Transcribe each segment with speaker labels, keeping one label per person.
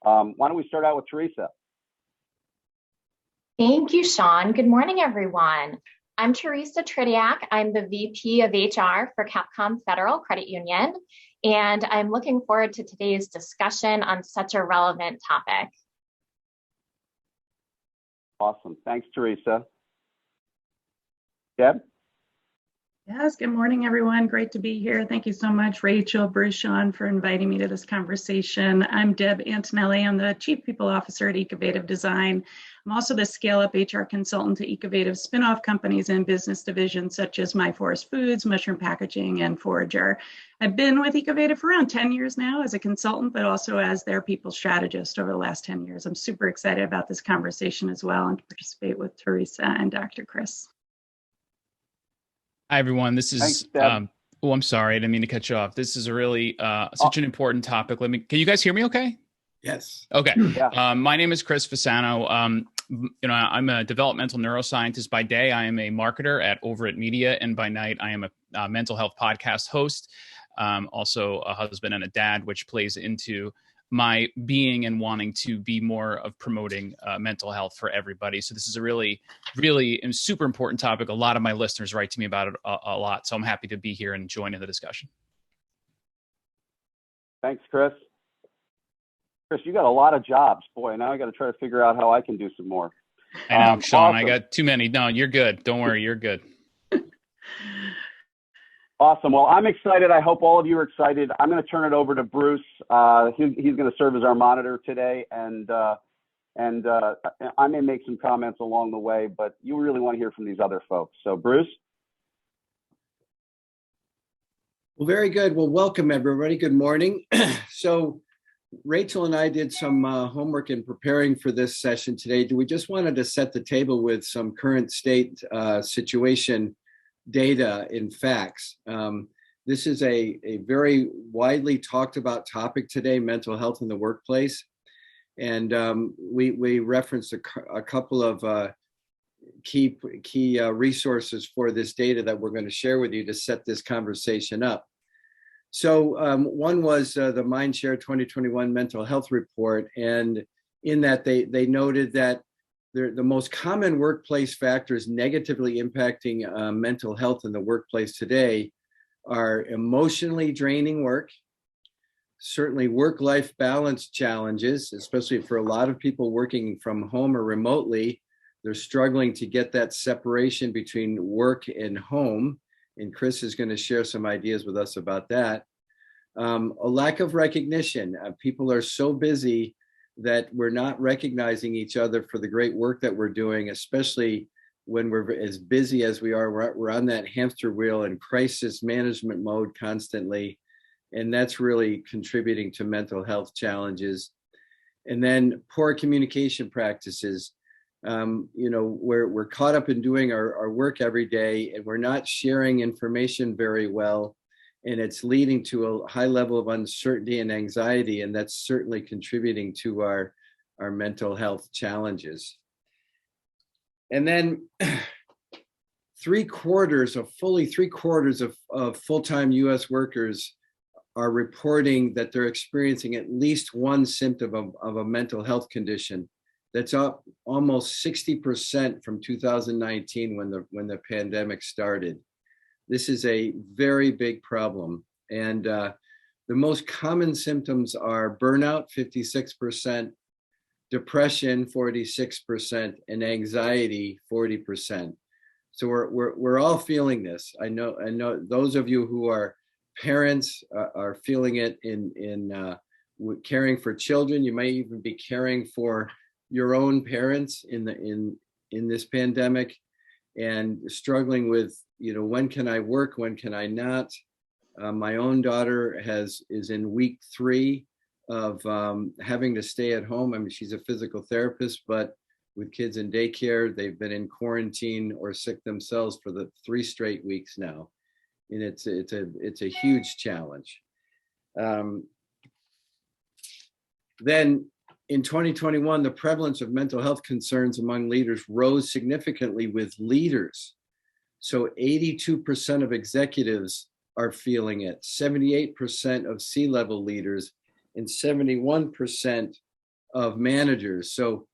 Speaker 1: Why don't we start out with Teresa?
Speaker 2: Thank you, Sean. Good morning, everyone. I'm Teresa Tridiak. I'm the VP of HR for Capcom Federal Credit Union, and I'm looking forward to today's discussion on such a relevant topic.
Speaker 1: Awesome. Thanks, Teresa. Deb?
Speaker 3: Yes, good morning, everyone. Great to be here. Thank you so much, Rachel, Bruce, Sean, for inviting me to this conversation. I'm Deb Antonelli. I'm the Chief People Officer at Ecovative Design. I'm also the scale-up HR consultant to Ecovative spin-off companies and business divisions such as My Forest Foods, Mushroom Packaging, and Forager. I've been with Ecovative for around 10 years now as a consultant, but also as their people strategist over the last 10 years. I'm super excited about this conversation as well and to participate with Teresa and Dr. Chris.
Speaker 4: Hi, everyone. This is, I'm sorry. I didn't mean to cut you off. This is a really, such an important topic. Can you guys hear me okay?
Speaker 5: Yes.
Speaker 4: Okay.
Speaker 1: Yeah.
Speaker 4: My name is Chris Fasano. I'm a developmental neuroscientist by day. I am a marketer at Overit Media, and by night, I am a mental health podcast host. Also a husband and a dad, which plays into my being and wanting to be more of promoting mental health for everybody. So this is a really, really super important topic. A lot of my listeners write to me about it a lot. So I'm happy to be here and join in the discussion.
Speaker 1: Thanks, Chris. Chris, you got a lot of jobs. Boy, now I got to try to figure out how I can do some more.
Speaker 4: I know, Sean,
Speaker 1: awesome.
Speaker 4: I got too many. No, you're good. Don't worry, you're good.
Speaker 1: Awesome. Well, I'm excited. I hope all of you are excited. I'm going to turn it over to Bruce. He's going to serve as our monitor today, and I may make some comments along the way, but you really want to hear from these other folks. So, Bruce?
Speaker 5: Well, very good. Well, welcome, everybody. Good morning. So, Rachel and I did some homework in preparing for this session today. We just wanted to set the table with some current state situation data and facts. This is a very widely talked about topic today, mental health in the workplace. And we referenced a couple of key resources for this data that we're going to share with you to set this conversation up. So one was the Mindshare 2021 Mental Health Report. And in that, they noted that the most common workplace factors negatively impacting mental health in the workplace today are emotionally draining work, certainly work-life balance challenges, especially for a lot of people working from home or remotely. They're struggling to get that separation between work and home. And Chris is going to share some ideas with us about that. A lack of recognition. People are so busy that we're not recognizing each other for the great work that we're doing, especially when we're as busy as we are. We're on that hamster wheel and crisis management mode constantly. And that's really contributing to mental health challenges. And then poor communication practices. We're caught up in doing our work every day, and we're not sharing information very well. And it's leading to a high level of uncertainty and anxiety, and that's certainly contributing to our mental health challenges. And then fully three quarters of full-time US workers are reporting that they're experiencing at least one symptom of a mental health condition. That's up almost 60% from 2019 when the pandemic started. This is a very big problem. And the most common symptoms are burnout, 56%, depression, 46%, and anxiety, 40%. So we're all feeling this. I know those of you who are parents are feeling it in caring for children. You might even be caring for your own parents in this pandemic, and struggling with, when can I work, when can I not? My own daughter is in week 3 of having to stay at home. I mean, she's a physical therapist, but with kids in daycare, they've been in quarantine or sick themselves for the 3 straight weeks now, and it's a huge challenge. Then in 2021, the prevalence of mental health concerns among leaders rose significantly with leaders. So 82% of executives are feeling it, 78% of C-level leaders, and 71% of managers. So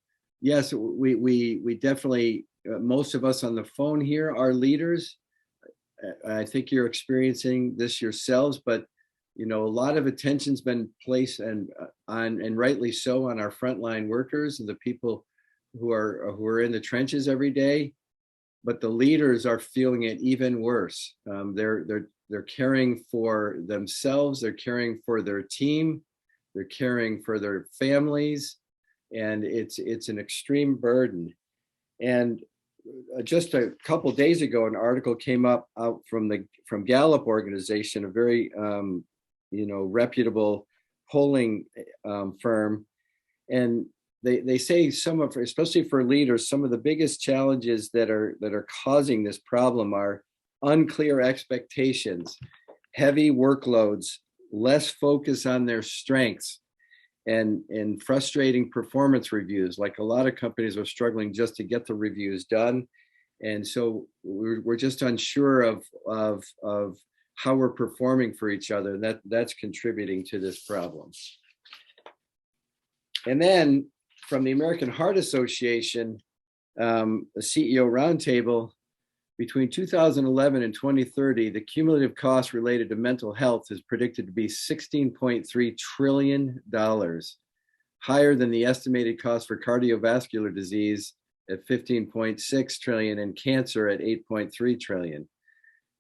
Speaker 5: yes, we definitely, most of us on the phone here are leaders. I think you're experiencing this yourselves, but a lot of attention's been placed and rightly so on our frontline workers and the people who are in the trenches every day. But the leaders are feeling it even worse. They're caring for themselves, they're caring for their team, they're caring for their families, and it's an extreme burden. And just a couple of days ago, an article came out from Gallup organization, a very reputable polling firm, and they say especially for leaders, some of the biggest challenges that are causing this problem are unclear expectations, heavy workloads, less focus on their strengths, and frustrating performance reviews. Like a lot of companies are struggling just to get the reviews done, and so we're just unsure of how we're performing for each other. That's contributing to this problem. And then from the American Heart Association, the CEO Roundtable, between 2011 and 2030, the cumulative cost related to mental health is predicted to be $16.3 trillion, higher than the estimated cost for cardiovascular disease at $15.6 trillion and cancer at $8.3 trillion.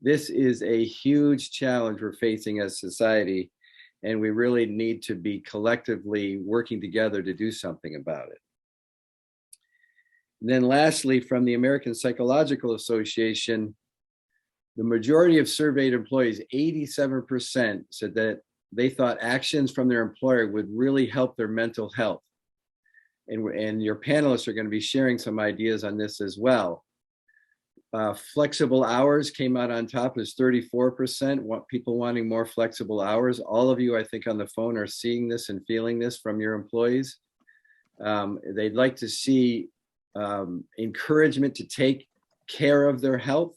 Speaker 5: This is a huge challenge we're facing as society, and we really need to be collectively working together to do something about it. And then lastly, from the American Psychological Association, the majority of surveyed employees, 87%, said that they thought actions from their employer would really help their mental health. And your panelists are going to be sharing some ideas on this as well. Flexible hours came out on top as 34%, people wanting more flexible hours. All of you, I think, on the phone are seeing this and feeling this from your employees. They'd like to see encouragement to take care of their health.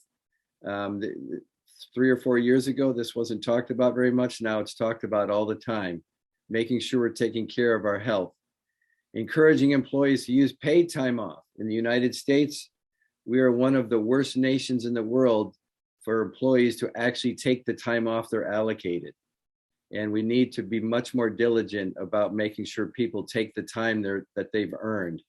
Speaker 5: 3 or 4 years ago, this wasn't talked about very much. Now it's talked about all the time, making sure we're taking care of our health. Encouraging employees to use paid time off. In the United States, we are one of the worst nations in the world for employees to actually take the time off they're allocated. And we need to be much more diligent about making sure people take the time that they've earned.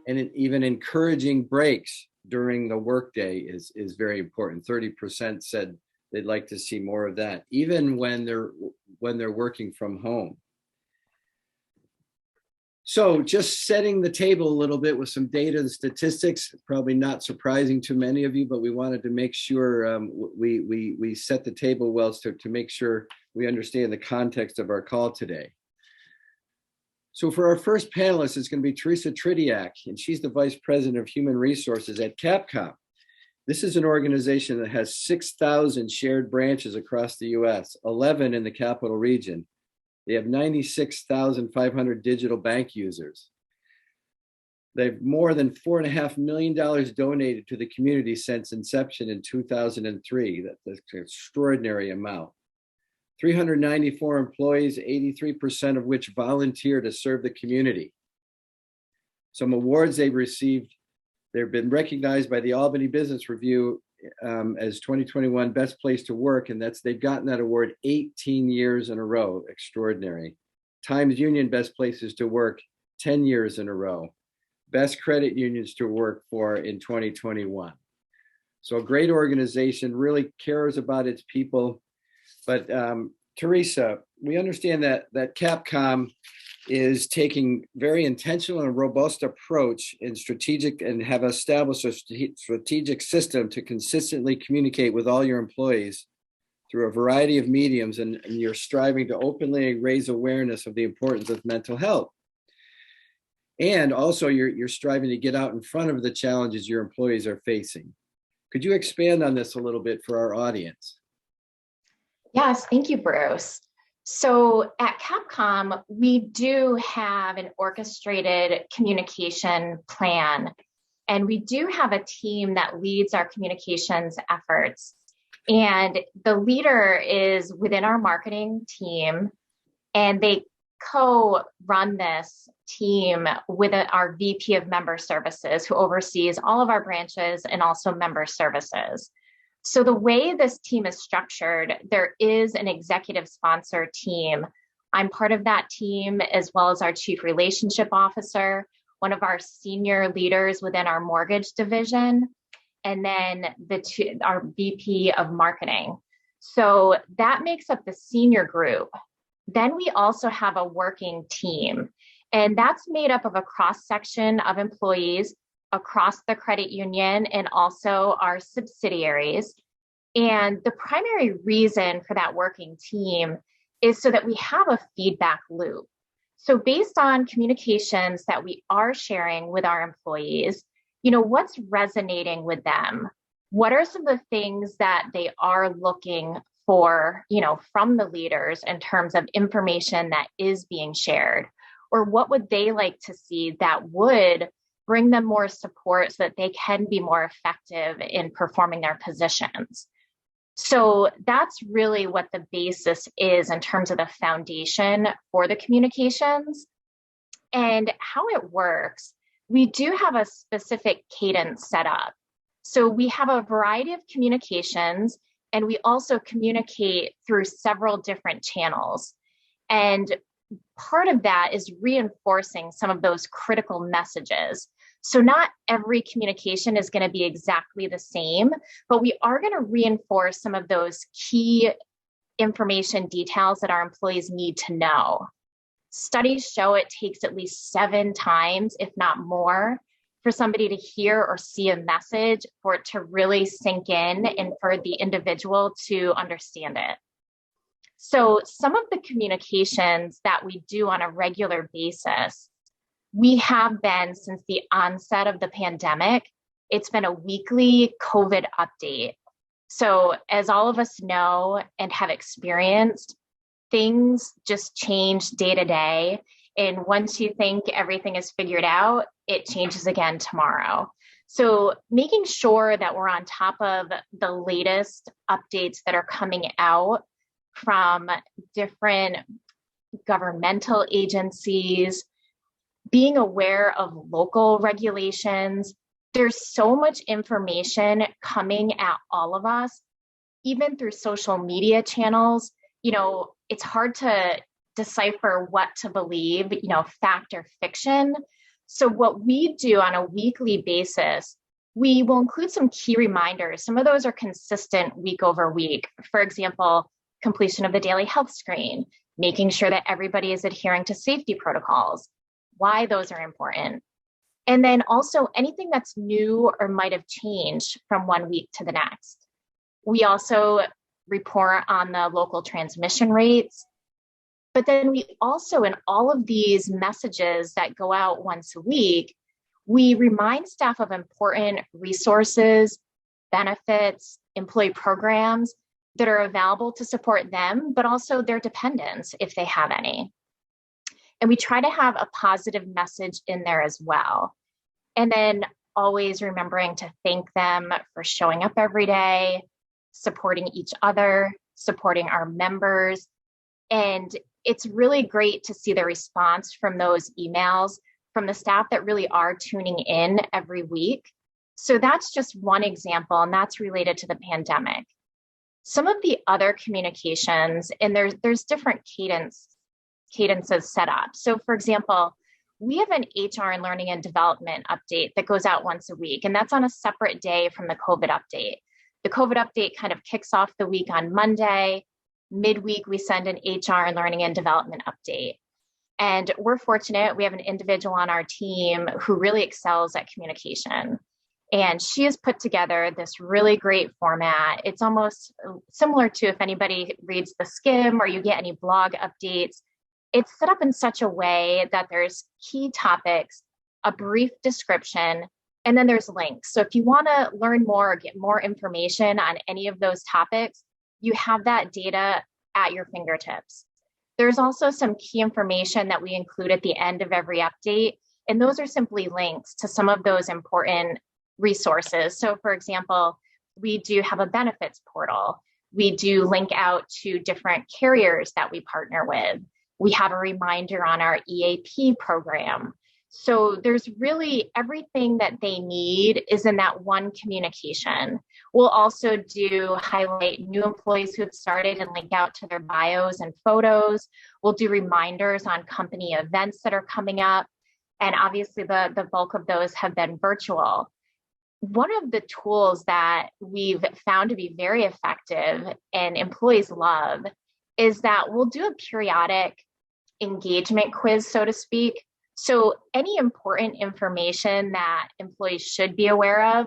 Speaker 5: And even encouraging breaks during the workday is very important. 30% said they'd like to see more of that, even when they're working from home. So just setting the table a little bit with some data and statistics, probably not surprising to many of you, but we wanted to make sure we set the table well to make sure we understand the context of our call today. So for our first panelist, it's going to be Teresa Tridiak, and she's the Vice President of Human Resources at Capcom. This is an organization that has 6,000 shared branches across the US, 11 in the capital region. They have 96,500 digital bank users. They've more than $4.5 million donated to the community since inception in 2003. That's an extraordinary amount. 394 employees, 83% of which volunteer to serve the community. Some awards they've received, they've been recognized by the Albany Business Review as 2021 Best Place to Work, and they've gotten that award 18 years in a row. Extraordinary. Times Union Best Places to Work 10 years in a row. Best Credit Unions to Work for in 2021. So a great organization, really cares about its people. But Teresa, we understand that Capcom is taking very intentional and robust approach in strategic and have established a strategic system to consistently communicate with all your employees through a variety of mediums, and you're striving to openly raise awareness of the importance of mental health. And also you're striving to get out in front of the challenges your employees are facing. Could you expand on this a little bit for our audience?
Speaker 2: Yes, thank you, Bruce. So at Capcom, we do have an orchestrated communication plan, and we do have a team that leads our communications efforts. And the leader is within our marketing team, and they co-run this team with our VP of Member Services, who oversees all of our branches and also member services. So the way this team is structured, there is an executive sponsor team. I'm part of that team, as well as our Chief Relationship Officer, one of our senior leaders within our mortgage division, and then our VP of Marketing. So that makes up the senior group. Then we also have a working team, and that's made up of a cross-section of employees across the credit union and also our subsidiaries. And the primary reason for that working team is so that we have a feedback loop. So based on communications that we are sharing with our employees, what's resonating with them? What are some of the things that they are looking for, from the leaders in terms of information that is being shared? Or what would they like to see that would bring them more support so that they can be more effective in performing their positions? So that's really what the basis is in terms of the foundation for the communications. And how it works, we do have a specific cadence set up. So we have a variety of communications, and we also communicate through several different channels. And part of that is reinforcing some of those critical messages. So not every communication is going to be exactly the same, but we are going to reinforce some of those key information details that our employees need to know. Studies show it takes at least 7 times, if not more, for somebody to hear or see a message for it to really sink in and for the individual to understand it. So some of the communications that we do on a regular basis, we have been since the onset of the pandemic, it's been a weekly COVID update. So as all of us know and have experienced, things just change day to day. And once you think everything is figured out, it changes again tomorrow. So making sure that we're on top of the latest updates that are coming out from different governmental agencies, being aware of local regulations. There's so much information coming at all of us, even through social media channels. It's hard to decipher what to believe, fact or fiction. So what we do on a weekly basis, we will include some key reminders. Some of those are consistent week over week. For example, completion of the daily health screen, making sure that everybody is adhering to safety protocols, why those are important. And then also anything that's new or might have changed from one week to the next. We also report on the local transmission rates. But then we also, in all of these messages that go out once a week, we remind staff of important resources, benefits, employee programs that are available to support them, but also their dependents if they have any. And we try to have a positive message in there as well. And then always remembering to thank them for showing up every day, supporting each other, supporting our members. And it's really great to see the response from those emails from the staff that really are tuning in every week. So that's just one example, and that's related to the pandemic. Some of the other communications, and there's different cadences set up. So for example, we have an HR and learning and development update that goes out once a week, and that's on a separate day from the COVID update. The COVID update kind of kicks off the week on Monday. Midweek, we send an HR and learning and development update. And we're fortunate, we have an individual on our team who really excels at communication. And she has put together this really great format. It's almost similar to if anybody reads the Skim or you get any blog updates. It's set up in such a way that there's key topics, a brief description, and then there's links. So if you want to learn more or get more information on any of those topics, you have that data at your fingertips. There's also some key information that we include at the end of every update, and those are simply links to some of those important resources. So for example, we do have a benefits portal. We do link out to different carriers that we partner with. We have a reminder on our EAP program. So there's really everything that they need is in that one communication. We'll also highlight new employees who have started and link out to their bios and photos. We'll do reminders on company events that are coming up. And obviously the bulk of those have been virtual. One of the tools that we've found to be very effective and employees love is that we'll do a periodic engagement quiz, so to speak. So any important information that employees should be aware of,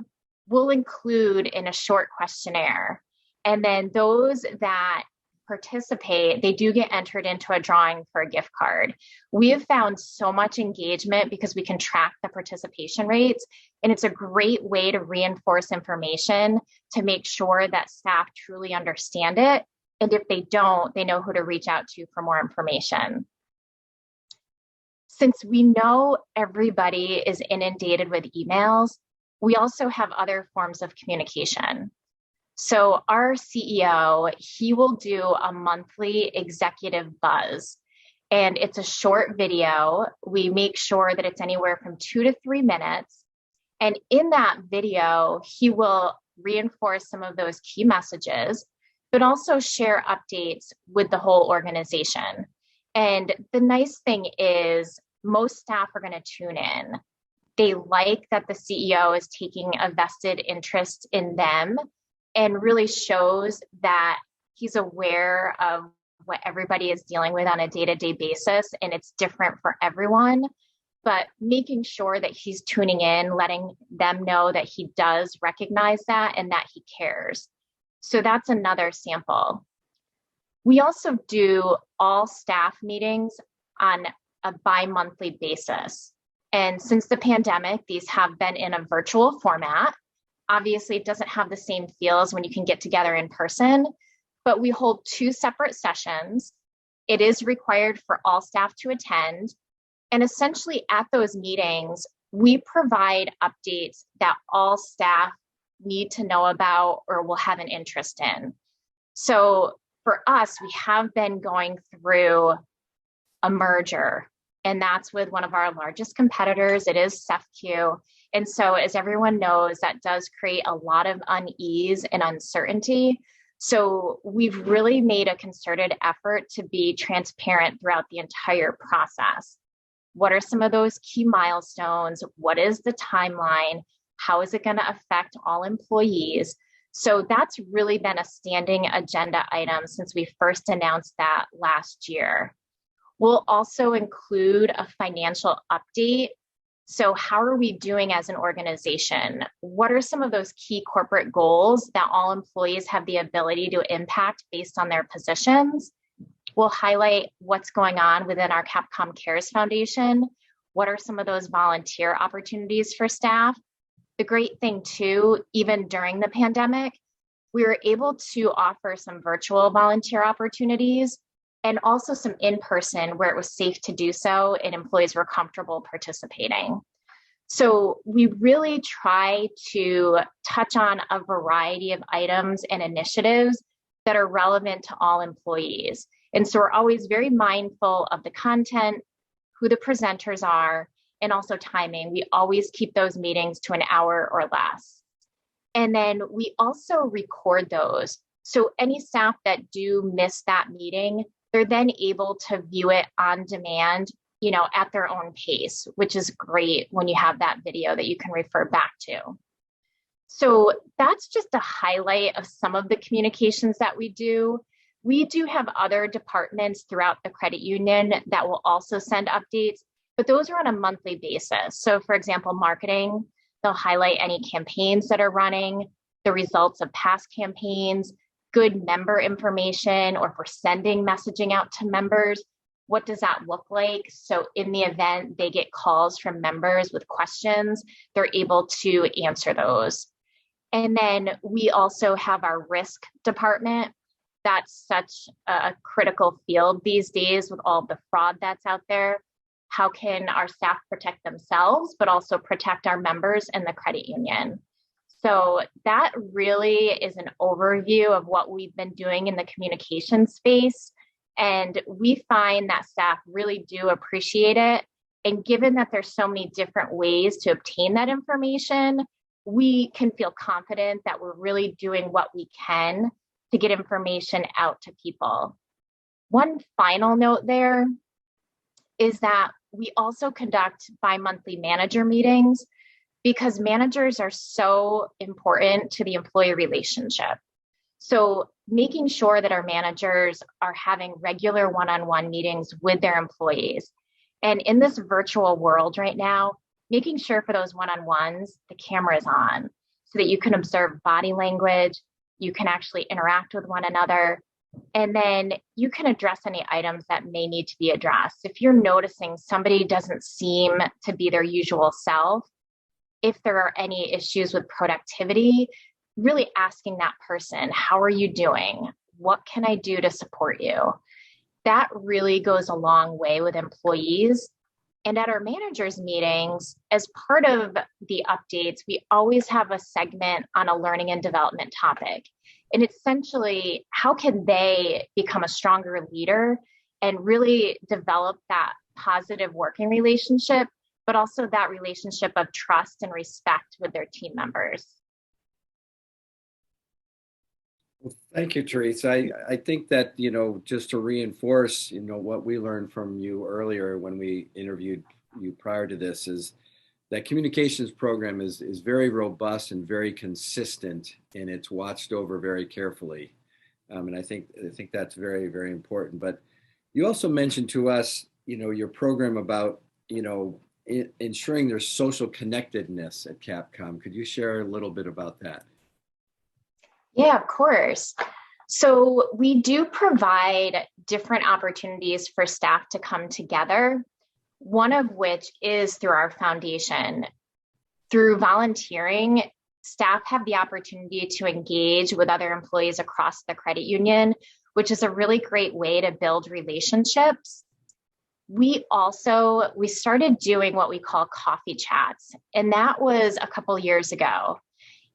Speaker 2: we'll include in a short questionnaire. And then those that participate, they do get entered into a drawing for a gift card. We have found so much engagement because we can track the participation rates, and it's a great way to reinforce information to make sure that staff truly understand it. And if they don't, they know who to reach out to for more information. Since we know everybody is inundated with emails, we also have other forms of communication. So our CEO, he will do a monthly executive buzz, and it's a short video. We make sure that it's anywhere from 2 to 3 minutes. And in that video, he will reinforce some of those key messages, but also share updates with the whole organization. And the nice thing is most staff are going to tune in. They like that the CEO is taking a vested interest in them and really shows that he's aware of what everybody is dealing with on a day-to-day basis, and it's different for everyone, but making sure that he's tuning in, letting them know that he does recognize that and that he cares. So that's another sample. We also do all staff meetings on a bi-monthly basis. And since the pandemic, these have been in a virtual format. Obviously, it doesn't have the same feel as when you can get together in person, but we hold 2 separate sessions. It is required for all staff to attend. And essentially at those meetings, we provide updates that all staff need to know about or will have an interest in. So for us, we have been going through a merger, and that's with one of our largest competitors. It is CEFQ. And so as everyone knows, that does create a lot of unease and uncertainty. So we've really made a concerted effort to be transparent throughout the entire process. What are some of those key milestones? What is the timeline? How is it going to affect all employees? So that's really been a standing agenda item since we first announced that last year. We'll also include a financial update. So how are we doing as an organization? What are some of those key corporate goals that all employees have the ability to impact based on their positions? We'll highlight what's going on within our Capcom Cares Foundation. What are some of those volunteer opportunities for staff? The great thing too, even during the pandemic, we were able to offer some virtual volunteer opportunities and also some in-person where it was safe to do so and employees were comfortable participating. So we really try to touch on a variety of items and initiatives that are relevant to all employees. And so we're always very mindful of the content, who the presenters are, and also timing. We always keep those meetings to an hour or less. And then we also record those. So any staff that do miss that meeting, they're then able to view it on demand, at their own pace, which is great when you have that video that you can refer back to. So that's just a highlight of some of the communications that we do. We do have other departments throughout the credit union that will also send updates, but those are on a monthly basis. So for example, marketing, they'll highlight any campaigns that are running, the results of past campaigns, good member information, or if we're sending messaging out to members, what does that look like? So in the event they get calls from members with questions, they're able to answer those. And then we also have our risk department. That's such a critical field these days with all the fraud that's out there. How can our staff protect themselves, but also protect our members and the credit union? So that really is an overview of what we've been doing in the communication space. And we find that staff really do appreciate it. And given that there's so many different ways to obtain that information, we can feel confident that we're really doing what we can to get information out to people. One final note there is that we also conduct bi-monthly manager meetings because managers are so important to the employee relationship. So making sure that our managers are having regular one-on-one meetings with their employees. And in this virtual world right now, making sure for those one-on-ones, the camera is on so that you can observe body language, you can actually interact with one another, and then you can address any items that may need to be addressed. If you're noticing somebody doesn't seem to be their usual self, if there are any issues with productivity, really asking that person, how are you doing? What can I do to support you? That really goes a long way with employees. And at our managers meetings, as part of the updates, we always have a segment on a learning and development topic. And essentially, how can they become a stronger leader and really develop that positive working relationship, but also that relationship of trust and respect with their team members?
Speaker 5: Well, thank you, Teresa. I think that, just to reinforce, what we learned from you earlier when we interviewed you prior to this is that communications program is very robust and very consistent, and it's watched over very carefully. And I think that's very, very important. But you also mentioned to us, your program about, ensuring there's social connectedness at Capcom. Could you share a little bit about that?
Speaker 2: Yeah, of course. So we do provide different opportunities for staff to come together, one of which is through our foundation. Through volunteering, staff have the opportunity to engage with other employees across the credit union, which is a really great way to build relationships. We started doing what we call coffee chats, and that was a couple years ago.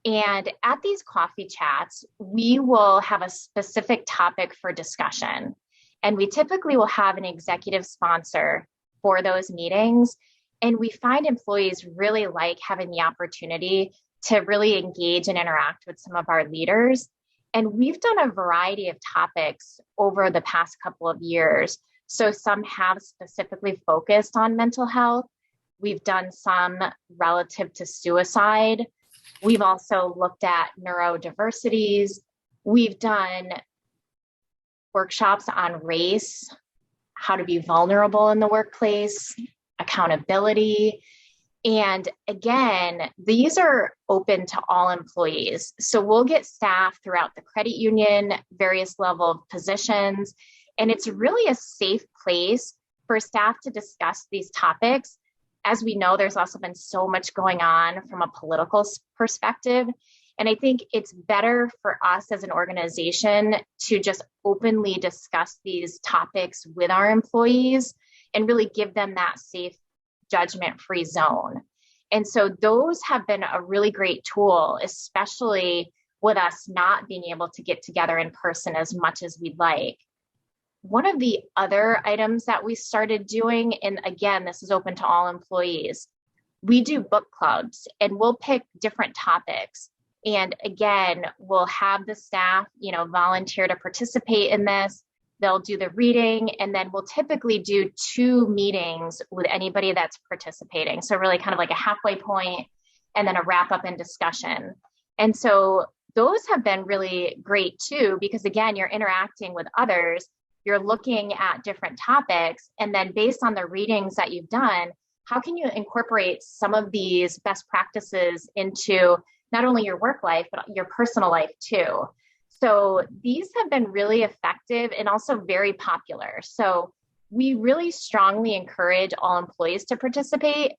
Speaker 2: And at these coffee chats, we will have a specific topic for discussion. And we typically will have an executive sponsor for those meetings. And we find employees really like having the opportunity to really engage and interact with some of our leaders. And we've done a variety of topics over the past couple of years. So some have specifically focused on mental health. We've done some relative to suicide. We've also looked at neurodiversities. We've done workshops on race, how to be vulnerable in the workplace, accountability. And again, these are open to all employees. So we'll get staff throughout the credit union, various level of positions, and it's really a safe place for staff to discuss these topics. As we know, there's also been so much going on from a political perspective. And I think it's better for us as an organization to just openly discuss these topics with our employees and really give them that safe, judgment-free zone. And so those have been a really great tool, especially with us not being able to get together in person as much as we'd like. One of the other items that we started doing, and again, this is open to all employees, we do book clubs and we'll pick different topics. And again, we'll have the staff, volunteer to participate in this. They'll do the reading, and then we'll typically do 2 meetings with anybody that's participating. So really kind of like a halfway point and then a wrap up and discussion. And so those have been really great too, because again, you're interacting with others. You're looking at different topics, and then based on the readings that you've done, how can you incorporate some of these best practices into not only your work life, but your personal life too? So these have been really effective and also very popular. So we really strongly encourage all employees to participate,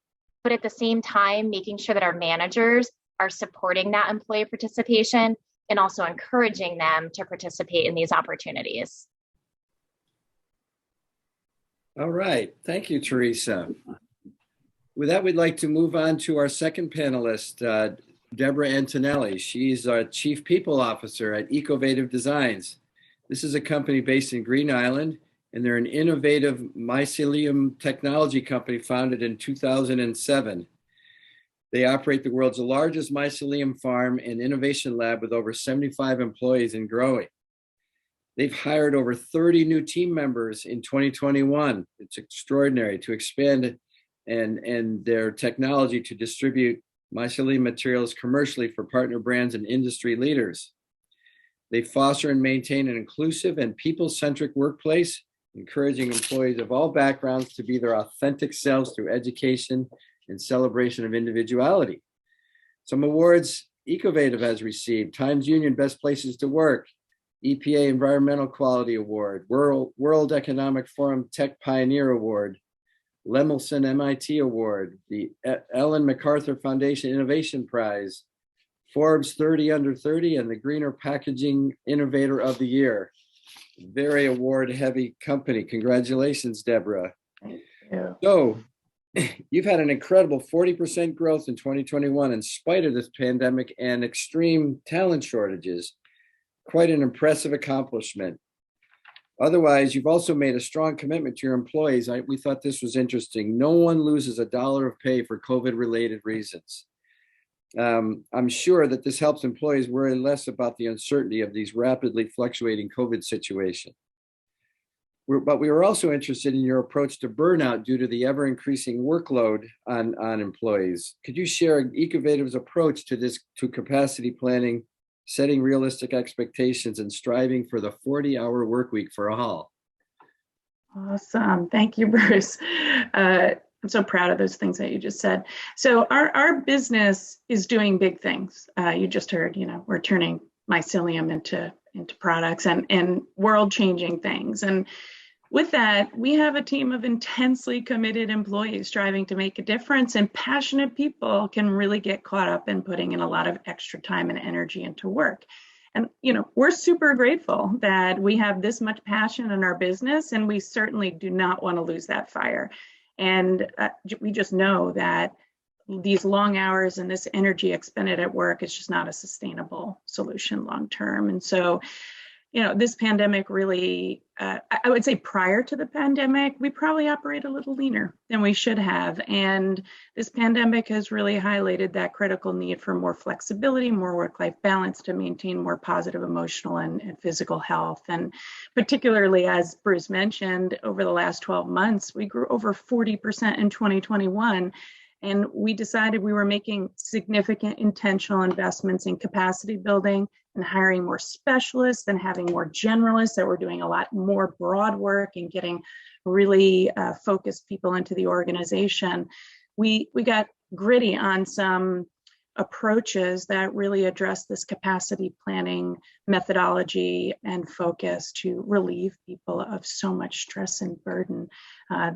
Speaker 2: but at the same time, making sure that our managers are supporting that employee participation and also encouraging them to participate in these opportunities.
Speaker 5: All right. Thank you, Teresa. With that, we'd like to move on to our second panelist, Deborah Antonelli. She's our Chief People Officer at Ecovative Designs. This is a company based in Green Island, and they're an innovative mycelium technology company founded in 2007. They operate the world's largest mycelium farm and innovation lab with over 75 employees and growing. They've hired over 30 new team members in 2021. It's extraordinary to expand and their technology to distribute mycelium materials commercially for partner brands and industry leaders. They foster and maintain an inclusive and people-centric workplace, encouraging employees of all backgrounds to be their authentic selves through education and celebration of individuality. Some awards Ecovative has received: Times Union Best Places to Work, EPA Environmental Quality Award, World Economic Forum Tech Pioneer Award, Lemelson MIT Award, the Ellen MacArthur Foundation Innovation Prize, Forbes 30 Under 30, and the Greener Packaging Innovator of the Year. Very award-heavy company. Congratulations, Deborah.
Speaker 3: Thank you.
Speaker 5: So, you've had an incredible 40% growth in 2021 in spite of this pandemic and extreme talent shortages. Quite an impressive accomplishment. Otherwise, you've also made a strong commitment to your employees. We thought this was interesting. No one loses $1 of pay for COVID-related reasons. I'm sure that this helps employees worry less about the uncertainty of these rapidly fluctuating COVID situation. But we were also interested in your approach to burnout due to the ever-increasing workload on employees. Could you share Ecovative's approach to capacity planning, setting realistic expectations, and striving for the 40-hour work week for all?
Speaker 3: Awesome. Thank you, Bruce. I'm so proud of those things that you just said. So our business is doing big things. You just heard, we're turning mycelium into products and world-changing things. And with that, we have a team of intensely committed employees striving to make a difference, and passionate people can really get caught up in putting in a lot of extra time and energy into work. And, we're super grateful that we have this much passion in our business, and we certainly do not want to lose that fire. And we just know that these long hours and this energy expended at work is just not a sustainable solution long term. And so, this pandemic really, I would say prior to the pandemic, we probably operate a little leaner than we should have. And this pandemic has really highlighted that critical need for more flexibility, more work-life balance to maintain more positive emotional and physical health. And particularly, as Bruce mentioned, over the last 12 months, we grew over 40% in 2021. And we decided we were making significant intentional investments in capacity building and hiring more specialists and having more generalists that were doing a lot more broad work and getting really focused people into the organization. We got gritty on some approaches that really address this capacity planning methodology and focus to relieve people of so much stress and burden,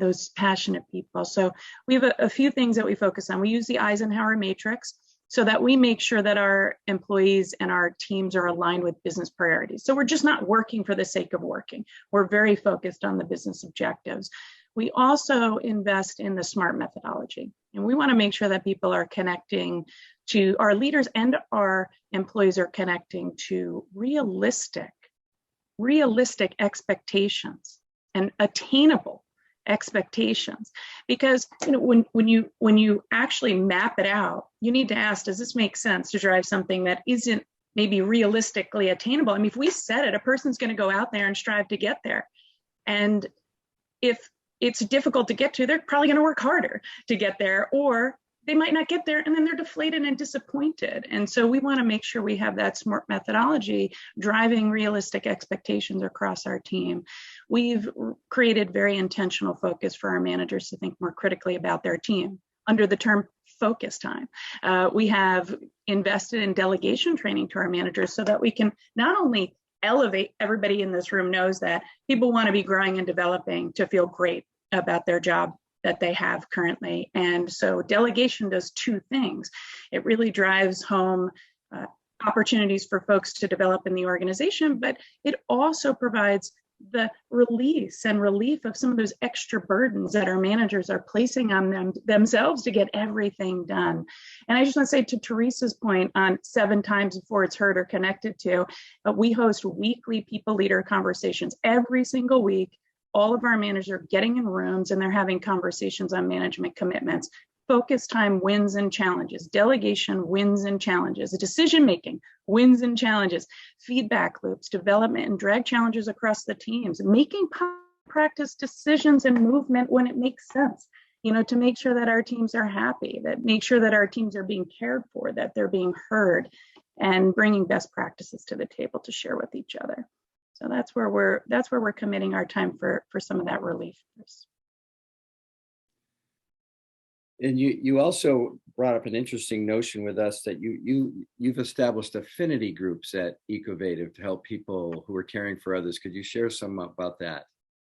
Speaker 3: those passionate people. So we have a few things that we focus on. We use the Eisenhower Matrix so that we make sure that our employees and our teams are aligned with business priorities. So we're just not working for the sake of working. We're very focused on the business objectives. We also invest in the SMART methodology, and we want to make sure that people are connecting to our leaders and our employees are connecting to realistic expectations and attainable expectations. Because when you actually map it out, you need to ask, does this make sense to drive something that isn't maybe realistically attainable? I mean, if we set it, a person's going to go out there and strive to get there. And if it's difficult to get to, they're probably going to work harder to get there, or they might not get there and then they're deflated and disappointed. And so we want to make sure we have that SMART methodology driving realistic expectations across our team. We've created very intentional focus for our managers to think more critically about their team under the term focus time. We have invested in delegation training to our managers so that we can not only elevate, everybody in this room knows that people want to be growing and developing to feel great about their job that they have currently. And so delegation does two things. It really drives home opportunities for folks to develop in the organization, but it also provides the release and relief of some of those extra burdens that our managers are placing on themselves to get everything done. And I just want to say, to Teresa's point on 7 times before it's heard or connected to, we host weekly people leader conversations every single week all of our managers are getting in rooms and they're having conversations on management commitments. Focus time wins and challenges. Delegation wins and challenges. Decision-making wins and challenges. Feedback loops, development and drag challenges across the teams. Making practice decisions and movement when it makes sense, to make sure that our teams are happy, that make sure that our teams are being cared for, that they're being heard, and bringing best practices to the table to share with each other. So that's where we're committing our time for some of that relief.
Speaker 5: And you also brought up an interesting notion with us that you've established affinity groups at Ecovative to help people who are caring for others. Could you share some about that?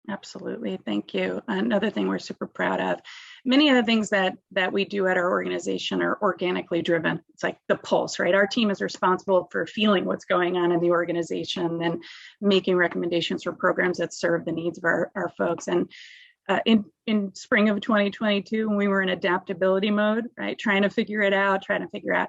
Speaker 3: Absolutely. Thank you. Another thing we're super proud of. Many of the things that we do at our organization are organically driven. It's like the pulse, right? Our team is responsible for feeling what's going on in the organization and making recommendations for programs that serve the needs of our folks. And in spring of 2022, when we were in adaptability mode, right, trying to figure out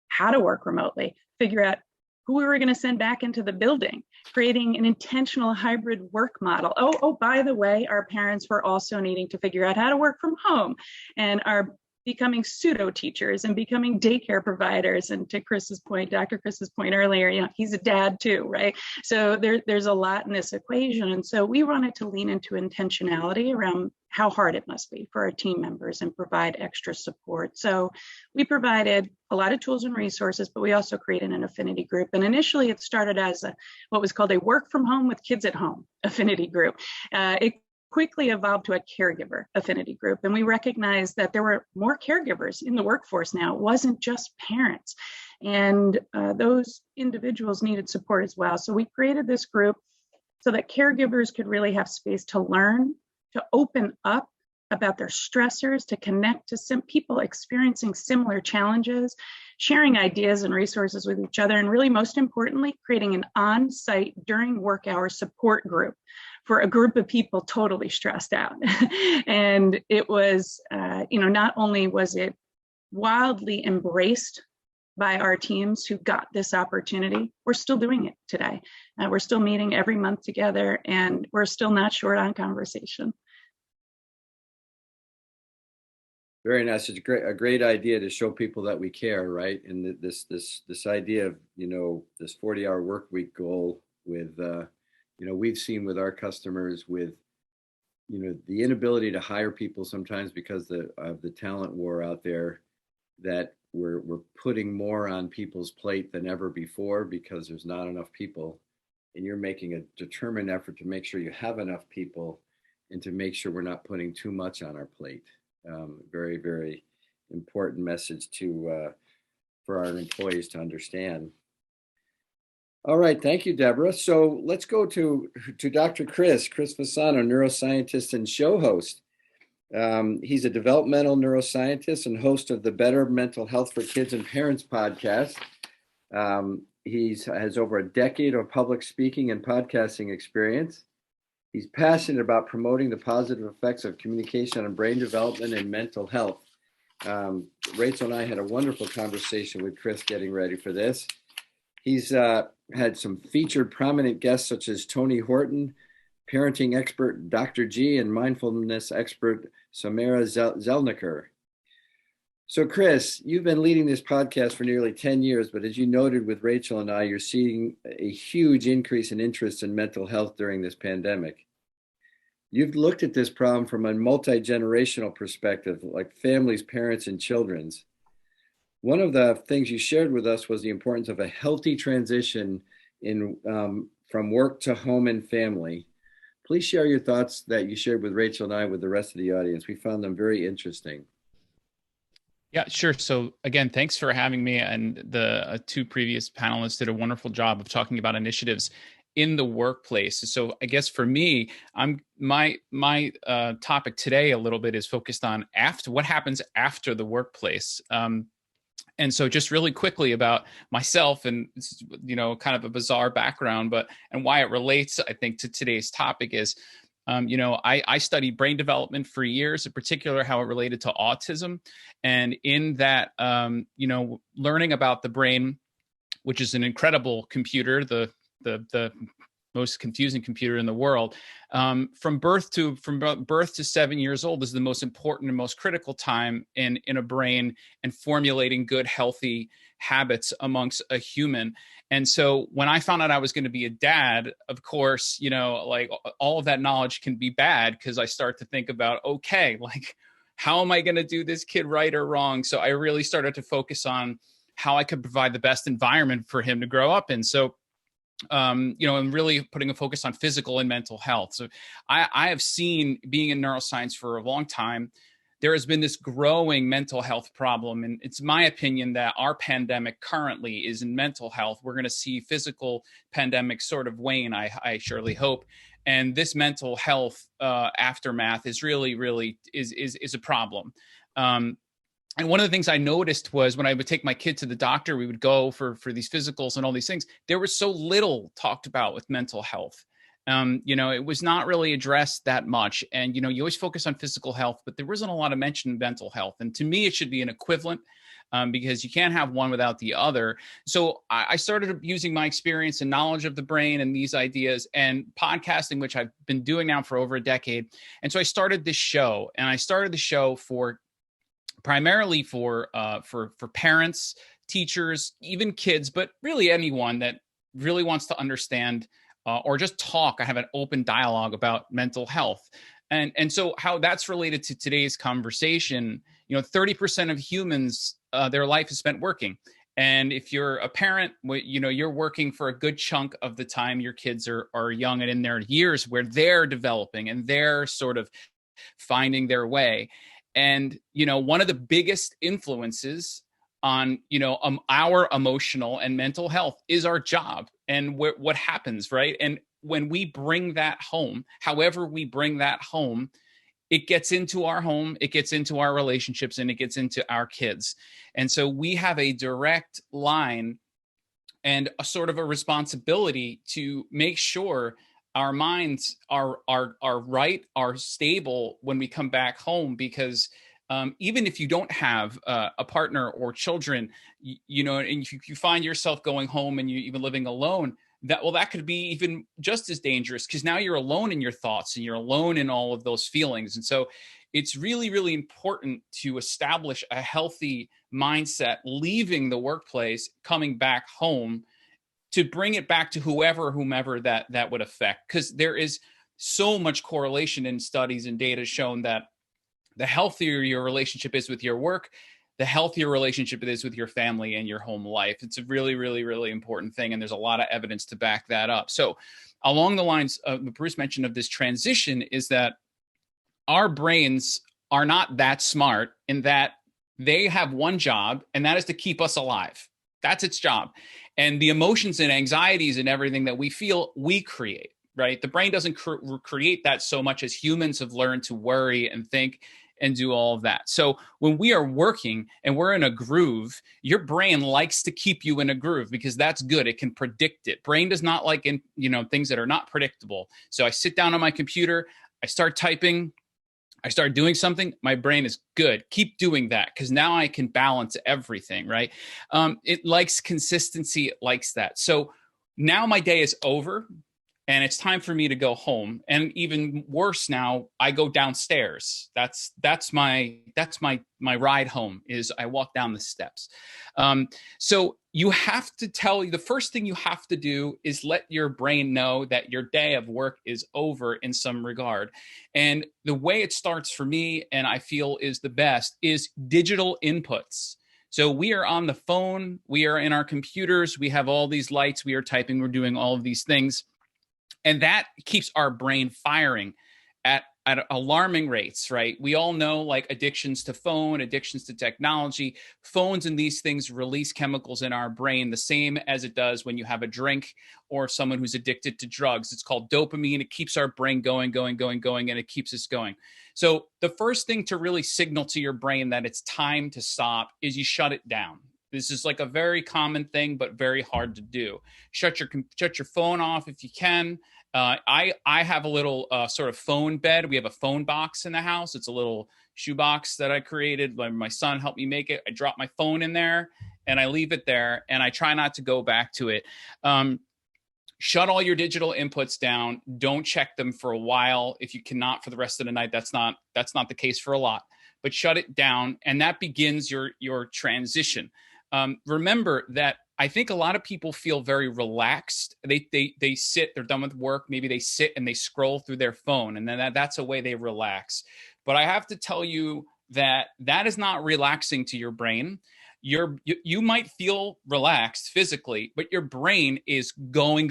Speaker 3: how to work remotely, figure out who we were going to send back into the building, creating an intentional hybrid work model. Oh, by the way, our parents were also needing to figure out how to work from home and are becoming pseudo teachers and becoming daycare providers. And to Dr. Chris's point earlier, he's a dad too, right? So there's a lot in this equation. And so we wanted to lean into intentionality around how hard it must be for our team members and provide extra support. So we provided a lot of tools and resources, but we also created an affinity group. And initially it started as what was called a work from home with kids at home affinity group. It quickly evolved to a caregiver affinity group. And we recognized that there were more caregivers in the workforce now. It wasn't just parents. And those individuals needed support as well. So we created this group so that caregivers could really have space to learn, to open up about their stressors, to connect to some people experiencing similar challenges, sharing ideas and resources with each other, and really most importantly, creating an on-site during work hour support group for a group of people totally stressed out. And it was, not only was it wildly embraced by our teams who got this opportunity, we're still doing it today. We're still meeting every month together, and we're still not short on conversation.
Speaker 5: Very nice. It's a great idea to show people that we care, right? And this idea of this 40-hour work week goal with we've seen with our customers with the inability to hire people sometimes because of the talent war out there, that we're putting more on people's plate than ever before because there's not enough people, and you're making a determined effort to make sure you have enough people and to make sure we're not putting too much on our plate. Very, very important message for our employees to understand. All right, thank you, Deborah. So let's go to Dr. Chris Fasano, neuroscientist and show host. He's a developmental neuroscientist and host of the Better Mental Health for Kids and Parents podcast. He has over a decade of public speaking and podcasting experience. He's passionate about promoting the positive effects of communication on brain development and mental health. Rachel and I had a wonderful conversation with Chris getting ready for this. He's had some featured prominent guests such as Tony Horton, parenting expert Dr. G, and mindfulness expert Samara Zelniker. So Chris, you've been leading this podcast for nearly 10 years, but as you noted with Rachel and I, you're seeing a huge increase in interest in mental health during this pandemic. You've looked at this problem from a multi-generational perspective, like families, parents, and children's. One of the things you shared with us was the importance of a healthy transition from work to home and family. Please share your thoughts that you shared with Rachel and I with the rest of the audience. We found them very interesting.
Speaker 4: Yeah, sure. So again, thanks for having me. And the two previous panelists did a wonderful job of talking about initiatives in the workplace. So I guess for me, my topic today a little bit is focused on what happens after the workplace. And so just really quickly about myself and, kind of a bizarre background, and why it relates, I think, to today's topic is, I studied brain development for years, in particular, how it related to autism. And in that, learning about the brain, which is an incredible computer, the most confusing computer in the world. From birth to 7 years old is the most important and most critical time in a brain and formulating good, healthy habits amongst a human. And so when I found out I was going to be a dad, of course, like all of that knowledge can be bad, because I start to think about, okay, like, how am I going to do this kid right or wrong? So I really started to focus on how I could provide the best environment for him to grow up in. So and really putting a focus on physical and mental health. So I have seen, being in neuroscience for a long time, there has been this growing mental health problem. And it's my opinion that our pandemic currently is in mental health. We're going to see physical pandemic sort of wane, I surely hope. And this mental health aftermath is really is a problem. And one of the things I noticed was when I would take my kid to the doctor, we would go for these physicals and all these things. There was so little talked about with mental health. It was not really addressed that much. And, you always focus on physical health, but there wasn't a lot of mention of mental health. And to me, it should be an equivalent, because you can't have one without the other. So I started using my experience and knowledge of the brain and these ideas and podcasting, which I've been doing now for over a decade. And so I started this show, and I started the show primarily for parents, teachers, even kids, but really anyone that really wants to understand or just talk. I have an open dialogue about mental health. And so how that's related to today's conversation, 30% of humans, their life is spent working. And if you're a parent, you're working for a good chunk of the time your kids are young and in their years where they're developing and they're sort of finding their way. And, one of the biggest influences on, our emotional and mental health is our job and what happens, right? And when we bring that home, however we bring that home, it gets into our home, it gets into our relationships, and it gets into our kids. And so we have a direct line and a sort of a responsibility to make sure our minds are right, are stable when we come back home, because even if you don't have a partner or children, and if you find yourself going home and you even living alone, that could be even just as dangerous, because now you're alone in your thoughts and you're alone in all of those feelings. And so it's really, really important to establish a healthy mindset, leaving the workplace, coming back home, to bring it back to whomever that would affect. Because there is so much correlation in studies and data shown that the healthier your relationship is with your work, the healthier relationship it is with your family and your home life. It's a really, really, really important thing. And there's a lot of evidence to back that up. So along the lines of what Bruce mentioned of this transition is that our brains are not that smart, in that they have one job, and that is to keep us alive. That's its job. And the emotions and anxieties and everything that we feel, we create, right? The brain doesn't create that so much as humans have learned to worry and think and do all of that. So when we are working and we're in a groove, your brain likes to keep you in a groove because that's good. It can predict it. Brain does not like things that are not predictable. So I sit down on my computer, I start typing, I start doing something, my brain is good. Keep doing that, because now I can balance everything, right? It likes consistency. It likes that. So now my day is over and it's time for me to go home. And even worse now, I go downstairs. That's my ride home, is I walk down the steps. So you have to the first thing you have to do is let your brain know that your day of work is over in some regard. And the way it starts for me, and I feel is the best, is digital inputs. So we are on the phone, we are in our computers, we have all these lights, we are typing, we're doing all of these things. And that keeps our brain firing at alarming rates, right? We all know, like, addictions to phone, addictions to technology, phones and these things release chemicals in our brain the same as it does when you have a drink or someone who's addicted to drugs. It's called dopamine. It keeps our brain going, and it keeps us going. So the first thing to really signal to your brain that it's time to stop is you shut it down. This is like a very common thing, but very hard to do. Shut your phone off if you can. I have a little sort of phone bed. We have a phone box in the house. It's a little shoebox that I created. My son helped me make it. I drop my phone in there and I leave it there, and I try not to go back to it. shut all your digital inputs down. Don't check them for a while. If you cannot for the rest of the night, that's not the case for a lot, but shut it down. And that begins your transition. Remember that I think a lot of people feel very relaxed. They sit, they're done with work. Maybe they sit and they scroll through their phone, and then that's a way they relax. But I have to tell you that is not relaxing to your brain. You might feel relaxed physically, but your brain is going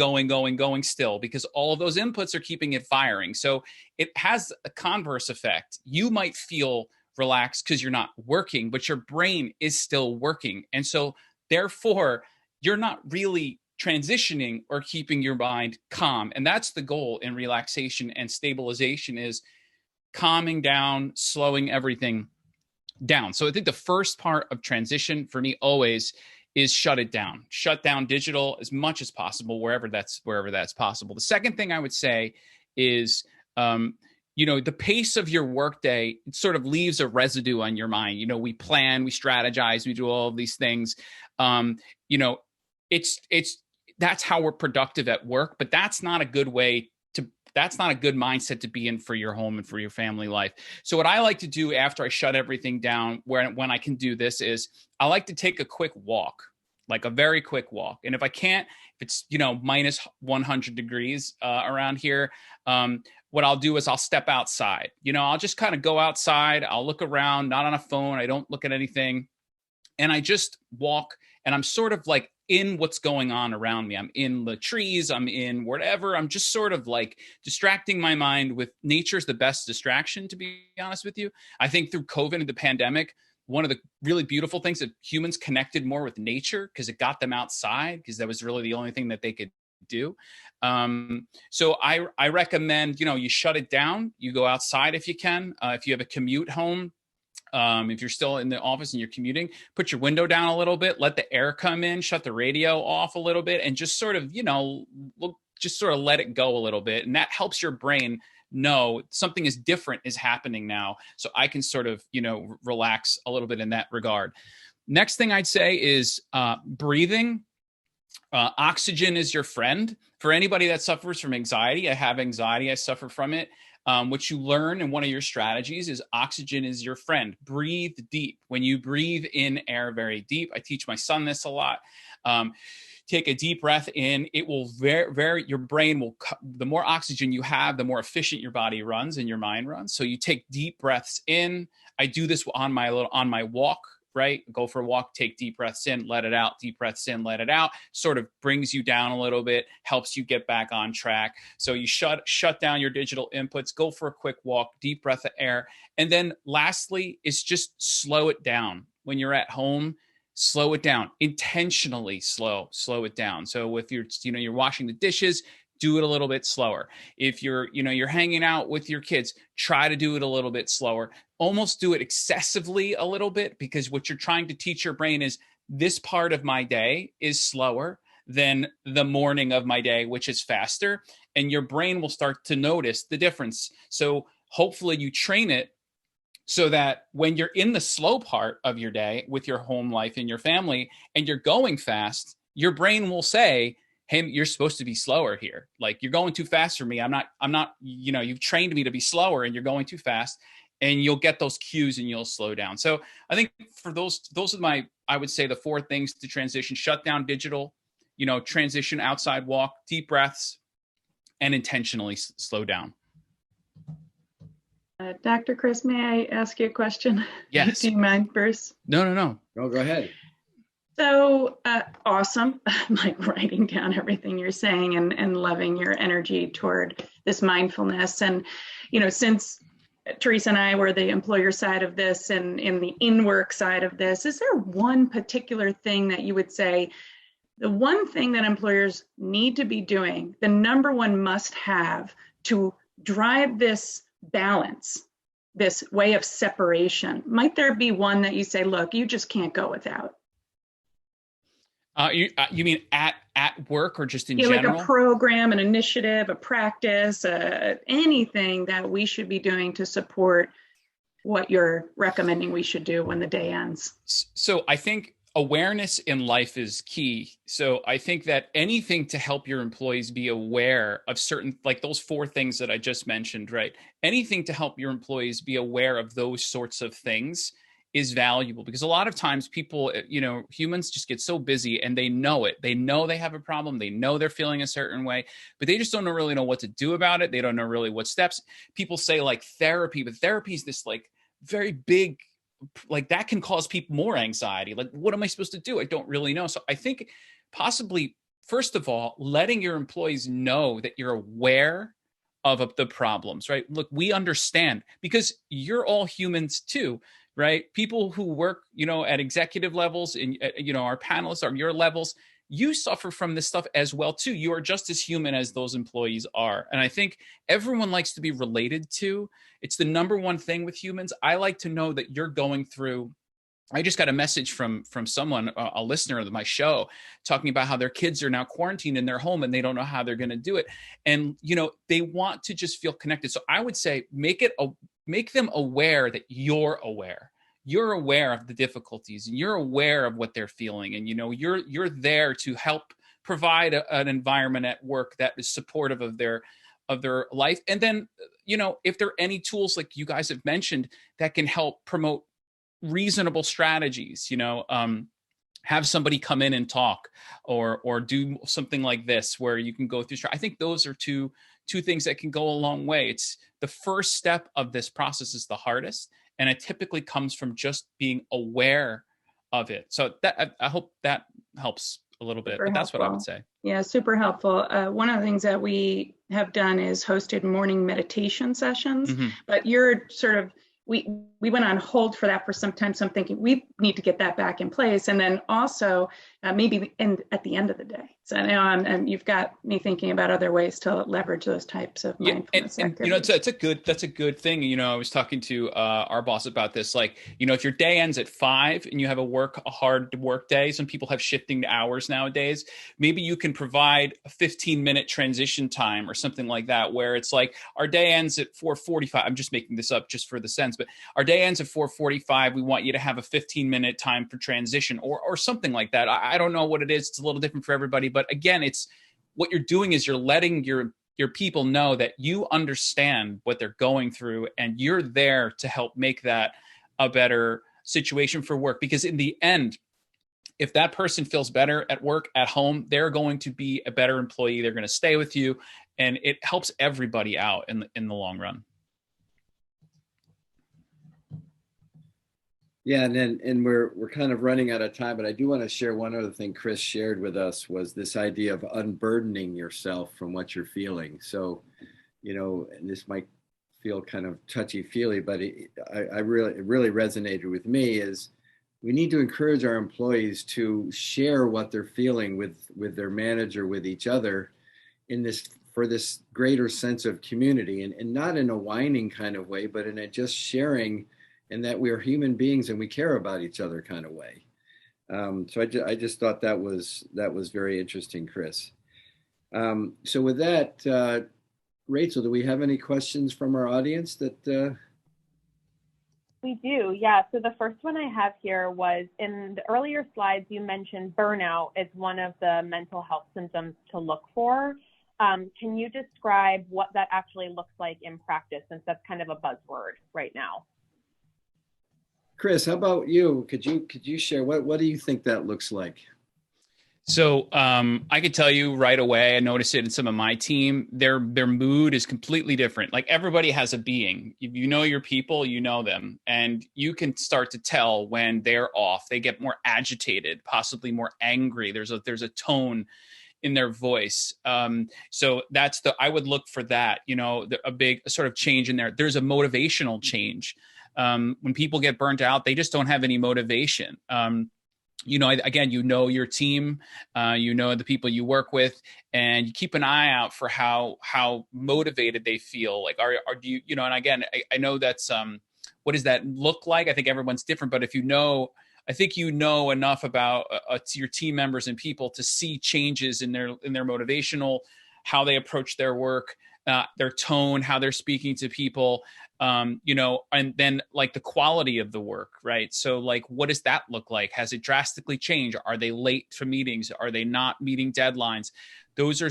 Speaker 4: still, because all of those inputs are keeping it firing. So it has a converse effect. You might feel relaxed because you're not working, but your brain is still working. And so therefore, you're not really transitioning or keeping your mind calm. And that's the goal in relaxation and stabilization, is calming down, slowing everything down. So I think the first part of transition for me always is shut it down. Shut down digital as much as possible, wherever that's possible. The second thing I would say is, the pace of your workday sort of leaves a residue on your mind. We plan, we strategize, we do all of these things. That's how we're productive at work, but that's not a good mindset to be in for your home and for your family life. So what I like to do after I shut everything down, when I can do this, is I like to take a quick walk, like a very quick walk. And if I can't, if it's, minus 100 degrees around here, what I'll do is I'll step outside. I'll just kind of go outside. I'll look around, not on a phone. I don't look at anything. And I just walk, and I'm sort of like in what's going on around me. I'm in the trees, I'm in whatever. I'm just sort of like distracting my mind with nature's the best distraction, to be honest with you. I think through COVID and the pandemic, one of the really beautiful things that humans connected more with nature, because it got them outside, because that was really the only thing that they could do. So I recommend, you shut it down, you go outside if you can. If you have a commute home, if you're still in the office and you're commuting, put your window down a little bit, let the air come in, shut the radio off a little bit, and just sort of, just sort of let it go a little bit. And that helps your brain know something is different is happening now. So I can sort of, relax a little bit in that regard. Next thing I'd say is breathing. Oxygen is your friend. For anybody that suffers from anxiety, I have anxiety, I suffer from it. What you learn in one of your strategies is oxygen is your friend. Breathe deep. When you breathe in air very deep, I teach my son this a lot. Take a deep breath in. It will your brain will, the more oxygen you have, the more efficient your body runs and your mind runs. So you take deep breaths in. I do this on my walk. Right? Go for a walk, take deep breaths in, let it out, deep breaths in, let it out, sort of brings you down a little bit, helps you get back on track. So you shut down your digital inputs, go for a quick walk, deep breath of air. And then lastly is just slow it down. When you're at home, slow it down, intentionally slow it down. So if you're washing the dishes, do it a little bit slower. If you're hanging out with your kids, try to do it a little bit slower. Almost do it excessively a little bit, because what you're trying to teach your brain is this part of my day is slower than the morning of my day, which is faster. And your brain will start to notice the difference. So hopefully you train it so that when you're in the slow part of your day with your home life and your family, and you're going fast, your brain will say, hey, you're supposed to be slower here. Like, you're going too fast for me. I'm not, you've trained me to be slower and you're going too fast, and you'll get those cues and you'll slow down. So I think for those are I would say the four things to transition: shut down digital, transition outside walk, deep breaths, and intentionally slow down.
Speaker 3: Dr. Chris, may I ask you a question?
Speaker 4: Yes.
Speaker 3: Do you mind, Bruce?
Speaker 4: No.
Speaker 5: No, go ahead.
Speaker 3: So awesome. I'm like writing down everything you're saying and loving your energy toward this mindfulness. And, since Teresa and I were the employer side of this and in the in-work side of this, is there one particular thing that you would say, the one thing that employers need to be doing, the number one must have to drive this balance, this way of separation? Might there be one that you say, look, you just can't go without?
Speaker 4: You mean at work or just in general?
Speaker 3: Like a program, an initiative, a practice, anything that we should be doing to support what you're recommending we should do when the day ends.
Speaker 4: So I think awareness in life is key. So I think that anything to help your employees be aware of certain, like those 4 things that I just mentioned, right? Anything to help your employees be aware of those sorts of things is valuable, because a lot of times people, humans just get so busy and they know it. They know they have a problem. They know they're feeling a certain way, but they just don't really know what to do about it. They don't know really what steps. People say like therapy, but therapy is this like very big, like that can cause people more anxiety. Like, what am I supposed to do? I don't really know. So I think possibly, first of all, letting your employees know that you're aware of the problems, right? Look, we understand, because you're all humans too, right? People who work, at executive levels and, our panelists are your levels, you suffer from this stuff as well too. You are just as human as those employees are. And I think everyone likes to be related to. It's the number one thing with humans. I like to know that you're going through. I just got a message from someone, a listener of my show, talking about how their kids are now quarantined in their home and they don't know how they're going to do it. And, they want to just feel connected. So I would say make them aware that you're aware. You're aware of the difficulties and you're aware of what they're feeling. And, you're there to help provide an environment at work that is supportive of their life. And then, if there are any tools like you guys have mentioned that can help promote reasonable strategies, have somebody come in and talk or do something like this where you can go through. I think those are two things that can go a long way. It's the first step of this process is the hardest, and it typically comes from just being aware of it. So that I hope that helps a little bit, but that's what I would say.
Speaker 3: Yeah, super helpful. One of the things that we have done is hosted morning meditation sessions, but you're sort of, we went on hold for that for some time. So I'm thinking we need to get that back in place. And then also maybe at the end of the day. So and you've got me thinking about other ways to leverage those types of mindfulness activities.
Speaker 4: That's a good thing. I was talking to our boss about this. Like, if your day ends at 5 and you have a hard work day, some people have shifting hours nowadays. Maybe you can provide a 15-minute transition time or something like that, where it's like our day ends at 4:45. I'm just making this up just for the sense, but our day ends at 4:45. We want you to have a 15-minute time for transition or something like that. I don't know what it is. It's a little different for everybody, but again, it's what you're doing is you're letting your people know that you understand what they're going through and you're there to help make that a better situation for work. Because in the end, if that person feels better at work, at home, they're going to be a better employee. They're going to stay with you, and it helps everybody out in the long run.
Speaker 5: Yeah, and we're kind of running out of time, but I do want to share one other thing Chris shared with us was this idea of unburdening yourself from what you're feeling. So, and this might feel kind of touchy-feely, but it really resonated with me is we need to encourage our employees to share what they're feeling with their manager, with each other for this greater sense of community and not in a whining kind of way, but in a just sharing and that we are human beings and we care about each other kind of way. So I just thought that was very interesting, Chris. So with that, Rachel, do we have any questions from our audience that?
Speaker 6: We do, yeah. So the first one I have here was in the earlier slides, you mentioned burnout as one of the mental health symptoms to look for. Can you describe what that actually looks like in practice, since that's kind of a buzzword right now?
Speaker 5: Chris, how about you? Could you share what do you think that looks like?
Speaker 4: So I could tell you right away, I noticed it in some of my team, their mood is completely different. Like everybody has a being. If you know your people, you know them. And you can start to tell when they're off. They get more agitated, possibly more angry. There's a tone in their voice. So I would look for that, a big sort of change in there. There's a motivational change. When people get burnt out, they just don't have any motivation. Again, your team, the people you work with, and you keep an eye out for how motivated they feel. Like, do you, and again, I know that's, what does that look like? I think everyone's different, but I think enough about your team members and people to see changes in their motivational, how they approach their work, their tone, how they're speaking to people. And then like the quality of the work, right? So like, what does that look like? Has it drastically changed? Are they late to meetings? Are they not meeting deadlines? Those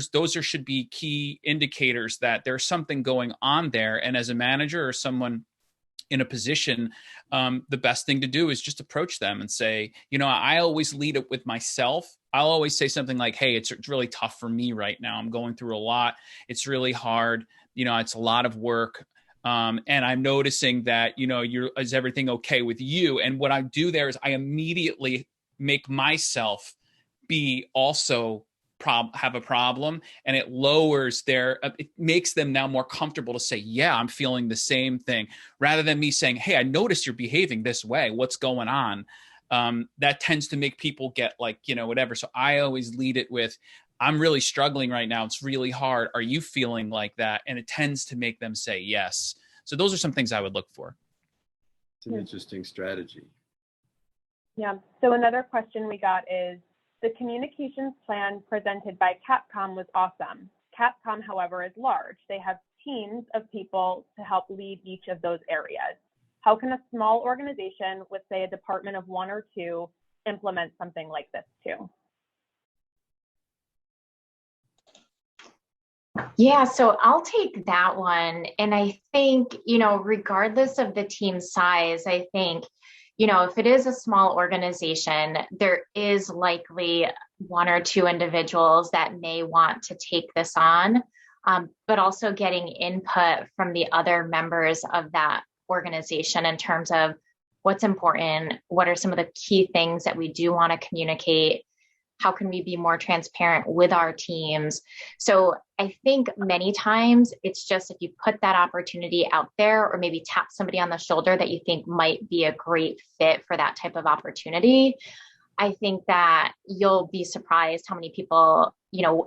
Speaker 4: should be key indicators that there's something going on there. And as a manager or someone in a position, the best thing to do is just approach them and say, I always lead it with myself. I'll always say something like, hey, it's really tough for me right now. I'm going through a lot. It's really hard. It's a lot of work. And I'm noticing that, is everything okay with you? And what I do there is I immediately make myself be also have a problem, and it lowers it makes them now more comfortable to say, yeah, I'm feeling the same thing, rather than me saying, hey, I noticed you're behaving this way. What's going on? That tends to make people get like, whatever. So I always lead it with, I'm really struggling right now. It's really hard. Are you feeling like that? And it tends to make them say yes. So those are some things I would look for.
Speaker 5: It's an interesting strategy.
Speaker 6: Yeah. So another question we got is, the communications plan presented by Capcom was awesome. Capcom, however, is large. They have teams of people to help lead each of those areas. How can a small organization with, say, a department of 1 or 2 implement something like this too?
Speaker 2: Yeah, so I'll take that one. And I think, regardless of the team size, I think, if it is a small organization, there is likely 1 or 2 individuals that may want to take this on, but also getting input from the other members of that organization in terms of what's important, what are some of the key things that we do want to communicate, how can we be more transparent with our teams? So I think many times it's just if you put that opportunity out there, or maybe tap somebody on the shoulder that you think might be a great fit for that type of opportunity, I think that you'll be surprised how many people,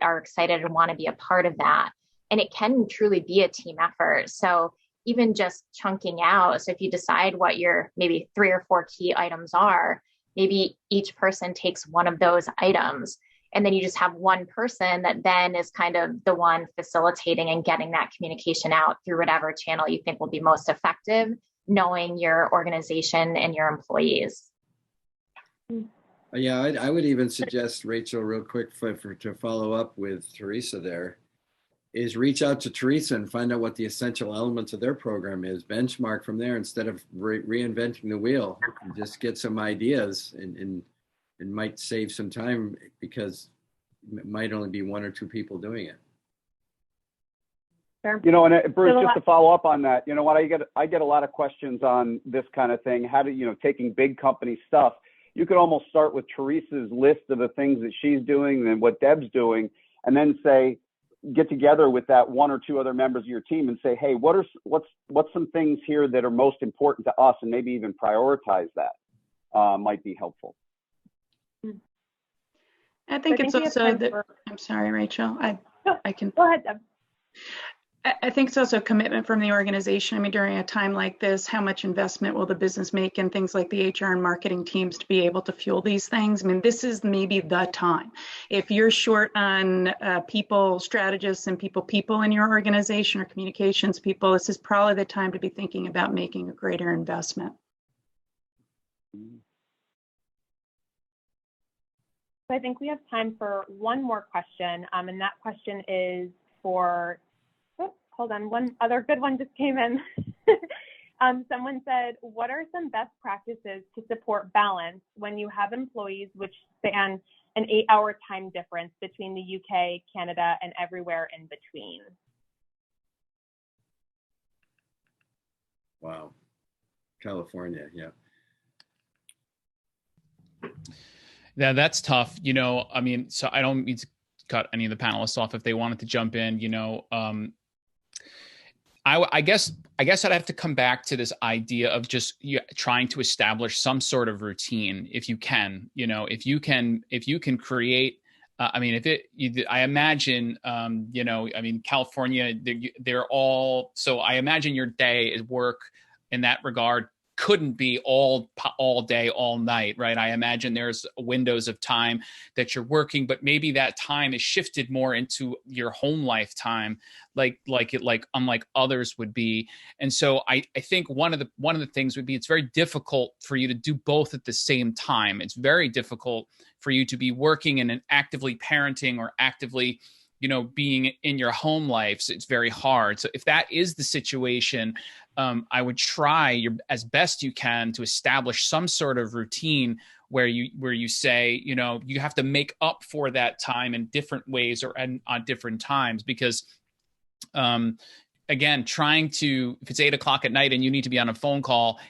Speaker 2: are excited and want to be a part of that. And it can truly be a team effort. So even just chunking out, so if you decide what your maybe 3 or 4 key items are, maybe each person takes one of those items, and then you just have one person that then is kind of the one facilitating and getting that communication out through whatever channel you think will be most effective, knowing your organization and your employees.
Speaker 5: Yeah, I would even suggest, Rachel, real quick to follow up with Teresa there, is reach out to Teresa and find out what the essential elements of their program is. Benchmark from there instead of reinventing the wheel. And just get some ideas and might save some time, because it might only be 1 or 2 people doing it.
Speaker 6: Sure.
Speaker 1: And Bruce, just to follow up on that, what I get a lot of questions on this kind of thing. How do taking big company stuff? You could almost start with Teresa's list of the things that she's doing and what Deb's doing, and then say, get together with that 1 or 2 other members of your team and say, hey, what's some things here that are most important to us, and maybe even prioritize that might be helpful.
Speaker 3: I think it's also that, I'm sorry, Rachel, I can.
Speaker 6: Go ahead, Deb.
Speaker 3: I think it's also a commitment from the organization. I mean, during a time like this, how much investment will the business make in things like the HR and marketing teams to be able to fuel these things? I mean, this is maybe the time. If you're short on people, strategists and people in your organization, or communications people, this is probably the time to be thinking about making a greater investment.
Speaker 6: So I think we have time for one more question, and that question is for, hold on, one other good one just came in. Someone said, what are some best practices to support balance when you have employees which span an 8-hour time difference between the UK, Canada, and everywhere in between?
Speaker 5: Wow. California, yeah.
Speaker 4: Yeah, that's tough. So I don't mean to cut any of the panelists off if they wanted to jump in, I guess I'd have to come back to this idea of just trying to establish some sort of routine, if you can, if you can create. I imagine, California, they're all. So I imagine your day at work in that regard couldn't be all day, all night, right? I imagine there's windows of time that you're working, but maybe that time is shifted more into your home life time, like unlike others would be. And so I think one of the things would be, it's very difficult for you to do both at the same time. It's very difficult for you to be working and actively parenting or actively, being in your home lives. It's very hard. So if that is the situation, I would try as best you can to establish some sort of routine where you say, you have to make up for that time in different ways or on different times, because again, if it's 8 o'clock at night and you need to be on a phone call,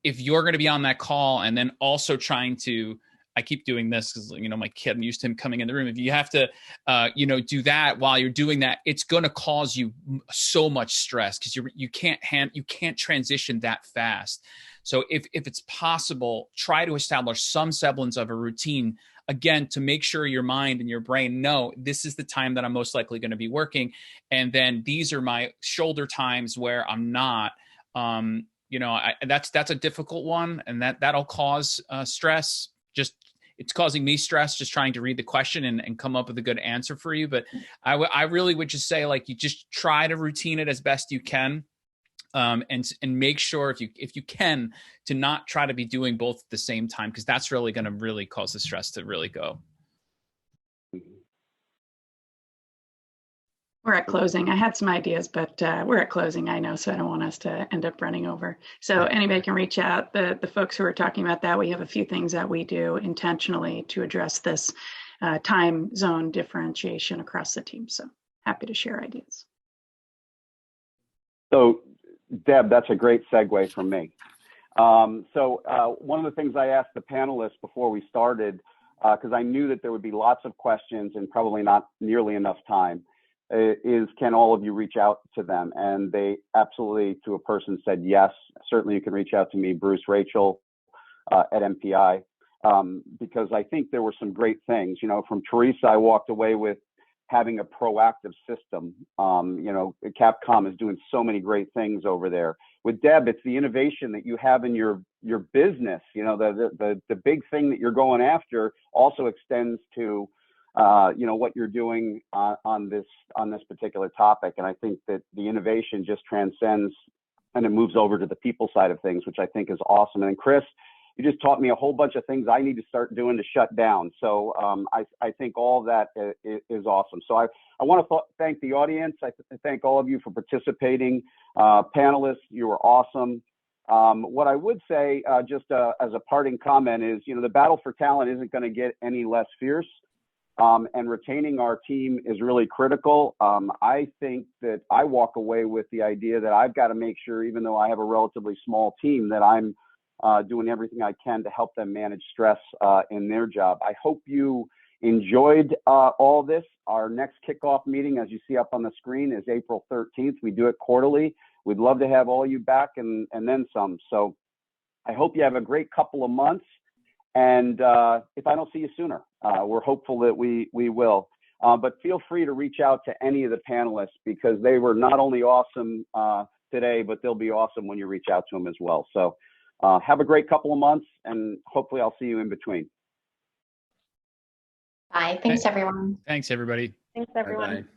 Speaker 4: if you're going to be on that call and then also trying to, I keep doing this because, my kid, I'm used to him coming in the room. If you have to, do that while you're doing that, it's going to cause you so much stress because you can't transition that fast. So if it's possible, try to establish some semblance of a routine, again, to make sure your mind and your brain know this is the time that I'm most likely going to be working. And then these are my shoulder times where I'm not, that's a difficult one. And that'll cause stress. It's causing me stress just trying to read the question and come up with a good answer for you. But I really would just say, you just try to routine it as best you can. And make sure if you can to not try to be doing both at the same time, because that's really going to really cause the stress to really go.
Speaker 3: We're at closing. I had some ideas, but we're at closing, I know, so I don't want us to end up running over. So anybody can reach out. The folks who are talking about that, we have a few things that we do intentionally to address this time zone differentiation across the team. So happy to share ideas.
Speaker 1: So Deb, that's a great segue from me. So one of the things I asked the panelists before we started, because I knew that there would be lots of questions and probably not nearly enough time, is can all of you reach out to them? And they absolutely, to a person, said yes. Certainly you can reach out to me, Bruce, Rachel, at MPI, because I think there were some great things. From Teresa, I walked away with having a proactive system. Capcom is doing so many great things over there. With Deb, it's the innovation that you have in your business. The big thing that you're going after also extends to what you're doing on this particular topic. And I think that the innovation just transcends and it moves over to the people side of things, which I think is awesome. And Chris, you just taught me a whole bunch of things I need to start doing to shut down. So I think all of that is awesome. So I want to thank the audience. I thank all of you for participating. Panelists, you were awesome. What I would say, just as a parting comment, is the battle for talent isn't going to get any less fierce. And retaining our team is really critical. I think that I walk away with the idea that I've got to make sure, even though I have a relatively small team, that I'm doing everything I can to help them manage stress in their job. I hope you enjoyed all this. Our next kickoff meeting, as you see up on the screen, is April 13th. We do it quarterly. We'd love to have all you back and then some. So I hope you have a great couple of months. And if I don't see you sooner, we're hopeful that we will. But feel free to reach out to any of the panelists, because they were not only awesome today, but they'll be awesome when you reach out to them as well. So have a great couple of months, and hopefully I'll see you in between.
Speaker 2: Bye. Thanks, everyone.
Speaker 4: Thanks, everybody.
Speaker 6: Thanks, everyone.
Speaker 5: Bye-bye.